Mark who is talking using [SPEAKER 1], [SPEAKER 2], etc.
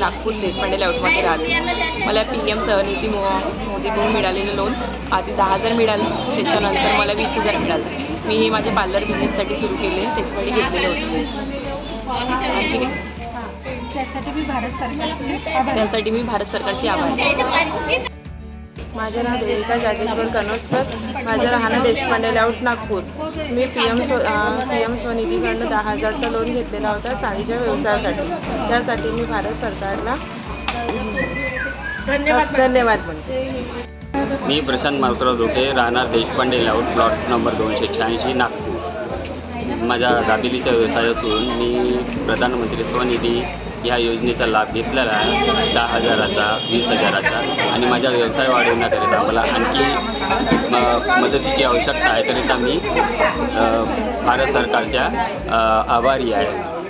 [SPEAKER 1] नागपूर देशपांडे लेआउटमध्ये राहते। मला PM स्वनिधी मोदीकडून मिळालेलं लोन आधी 10,000 मिळालं, त्याच्यानंतर मला 20,000 मिळालं। मी हे माझ्या पार्लर बिझनेससाठी सुरू केले, त्याच्यासाठी घेतलेलं होतं। ठीक आहे, त्यासाठी मी भारत सरकारची आभारी आहे। माझे नाव देविका जागेश्वर कनोजकर, माझं राहणं देशपांडे लेआउट नागपूर। मी PM स्वनिधीकडून 10,000चा लोन घेतलेला होता साडीच्या व्यवसायासाठी। त्यासाठी मी भारत सरकारला धन्यवाद म्हणते।
[SPEAKER 2] मी प्रशांत मारुतराव धोटे, राहणार Deshpande layout, plot number 286 Nagpur. माझ्या दाबिलीचा व्यवसाय असून मी प्रधानमंत्री स्वनिधी ह्या योजनेचा लाभ घेतलेला आहे, 10,000चा, 20,000चा। आणि माझा व्यवसाय वाढवण्याकरिता मला आणखी मदतीची आवश्यकता आहे, करिता मी भारत सरकारच्या आभारी आहे।